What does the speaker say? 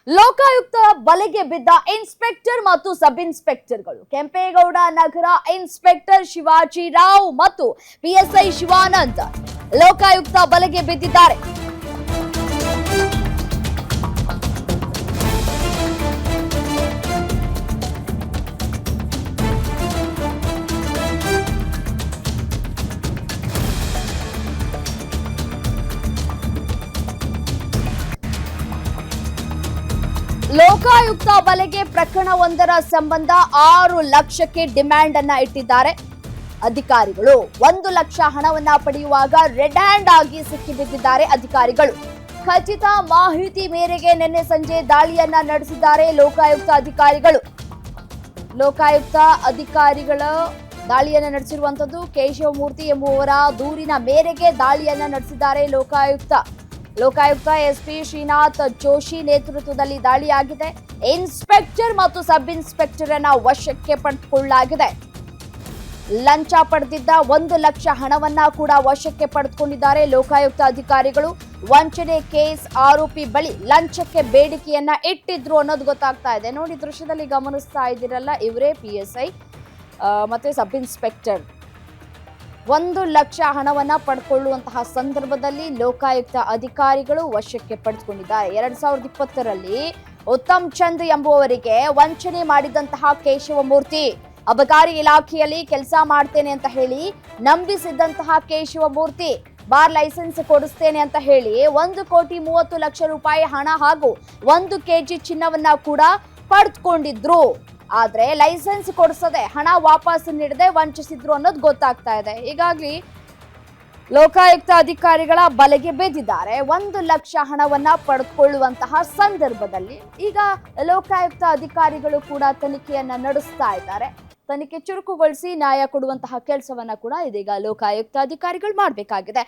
ಲೋಕಾಯುಕ್ತ ಬಲೆಗೆ ಬಿದ್ದ ಇನ್ಸ್ಪೆಕ್ಟರ್ ಮತ್ತು ಸಬ್ ಇನ್ಸ್ಪೆಕ್ಟರ್ಗಳು ಕೆಂಪೇಗೌಡ ನಗರ ಇನ್ಸ್ಪೆಕ್ಟರ್ ಶಿವಾಜಿ ರಾವ್ ಮತ್ತು ಪಿಎಸ್ಐ ಶಿವಾನಂದ್ ಲೋಕಾಯುಕ್ತ ಬಲೆಗೆ ಬಿದ್ದಿದ್ದಾರೆ. ಲೋಕಾಯುಕ್ತ ಬಲೆಗೆ ಪ್ರಕರಣವೊಂದರ ಸಂಬಂಧ 6 ಲಕ್ಷಕ್ಕೆ ಡಿಮ್ಯಾಂಡ್ ಅನ್ನ ಇಟ್ಟಿದ್ದಾರೆ ಅಧಿಕಾರಿಗಳು. 1 ಲಕ್ಷ ಹಣವನ್ನ ಪಡೆಯುವಾಗ ರೆಡ್ ಹ್ಯಾಂಡ್ ಆಗಿ ಸಿಕ್ಕಿಬಿದ್ದಿದ್ದಾರೆ ಅಧಿಕಾರಿಗಳು. ಖಚಿತ ಮಾಹಿತಿ ಮೇರೆಗೆ ನಿನ್ನೆ ಸಂಜೆ ದಾಳಿಯನ್ನ ನಡೆಸಿದ್ದಾರೆ ಲೋಕಾಯುಕ್ತ ಅಧಿಕಾರಿಗಳು. ಲೋಕಾಯುಕ್ತ ಅಧಿಕಾರಿಗಳ ದಾಳಿಯನ್ನ ನಡೆಸಿರುವಂತದ್ದು ಕೇಶವಮೂರ್ತಿ ಎಂಬುವರ ದೂರಿನ ಮೇರೆಗೆ ದಾಳಿಯನ್ನ ನಡೆಸಿದ್ದಾರೆ ಲೋಕಾಯುಕ್ತ ಎಸ್ಪಿ ಶ್ರೀನಾಥ್ ಜೋಶಿ ನೇತೃತ್ವದಲ್ಲಿ ದಾಳಿಯಾಗಿದೆ. ಇನ್ಸ್ಪೆಕ್ಟರ್ ಮತ್ತು ಸಬ್ ಇನ್ಸ್ಪೆಕ್ಟರ್ ಅನ್ನ ವಶಕ್ಕೆ ಪಡೆದುಕೊಳ್ಳಲಾಗಿದೆ. ಲಂಚ ಪಡೆದಿದ್ದ 1 ಲಕ್ಷ ಹಣವನ್ನ ಕೂಡ ವಶಕ್ಕೆ ಪಡೆದುಕೊಂಡಿದ್ದಾರೆ ಲೋಕಾಯುಕ್ತ ಅಧಿಕಾರಿಗಳು. ವಂಚನೆ ಕೇಸ್ ಆರೋಪಿ ಬಳಿ ಲಂಚಕ್ಕೆ ಬೇಡಿಕೆಯನ್ನ ಇಟ್ಟಿದ್ರು ಅನ್ನೋದು ಗೊತ್ತಾಗ್ತಾ ಇದೆ. ನೋಡಿ, ದೃಶ್ಯದಲ್ಲಿ ಗಮನಿಸ್ತಾ ಇದ್ದೀರಲ್ಲ, ಇವರೇ PSI ಮತ್ತೆ ಸಬ್ ಇನ್ಸ್ಪೆಕ್ಟರ್ 1 ಲಕ್ಷ ಹಣವನ್ನ ಪಡ್ಕೊಳ್ಳುವಂತಹ ಸಂದರ್ಭದಲ್ಲಿ ಲೋಕಾಯುಕ್ತ ಅಧಿಕಾರಿಗಳು ವಶಕ್ಕೆ ಪಡೆದುಕೊಂಡಿದ್ದಾರೆ. 2020ರಲ್ಲಿ ಉತ್ತಮ್ ಚಂದ್ ಎಂಬುವವರಿಗೆ ವಂಚನೆ ಮಾಡಿದಂತಹ ಕೇಶವಮೂರ್ತಿ ಅಬಕಾರಿ ಇಲಾಖೆಯಲ್ಲಿ ಕೆಲಸ ಮಾಡ್ತೇನೆ ಅಂತ ಹೇಳಿ ನಂಬಿಸಿದ್ದಂತಹ ಕೇಶವಮೂರ್ತಿ ಬಾರ್ ಲೈಸೆನ್ಸ್ ಕೊಡಿಸ್ತೇನೆ ಅಂತ ಹೇಳಿ 1,30,30,00,000 ರೂಪಾಯಿ ಹಣ ಹಾಗೂ 1 ಕೆಜಿ ಚಿನ್ನವನ್ನ ಕೂಡ ಪಡೆದುಕೊಂಡಿದ್ರು. ಆದ್ರೆ ಲೈಸೆನ್ಸ್ ಕೊಡಿಸದೆ ಹಣ ವಾಪಸ್ ನೀಡದೆ ವಂಚಿಸಿದ್ರು ಅನ್ನೋದು ಗೊತ್ತಾಗ್ತಾ ಇದೆ. ಹೀಗಾಗಿ ಲೋಕಾಯುಕ್ತ ಅಧಿಕಾರಿಗಳ ಬಲೆಗೆ ಬಿದ್ದಿದ್ದಾರೆ. 1 ಲಕ್ಷ ಹಣವನ್ನ ಪಡೆದುಕೊಳ್ಳುವಂತಹ ಸಂದರ್ಭದಲ್ಲಿ ಈಗ ಲೋಕಾಯುಕ್ತ ಅಧಿಕಾರಿಗಳು ಕೂಡ ತನಿಖೆಯನ್ನ ನಡೆಸ್ತಾ ಇದ್ದಾರೆ. ತನಿಖೆ ಚುರುಕುಗೊಳಿಸಿ ನ್ಯಾಯ ಕೊಡುವಂತಹ ಕೆಲಸವನ್ನ ಕೂಡ ಇದೀಗ ಲೋಕಾಯುಕ್ತ ಅಧಿಕಾರಿಗಳು ಮಾಡಬೇಕಾಗಿದೆ.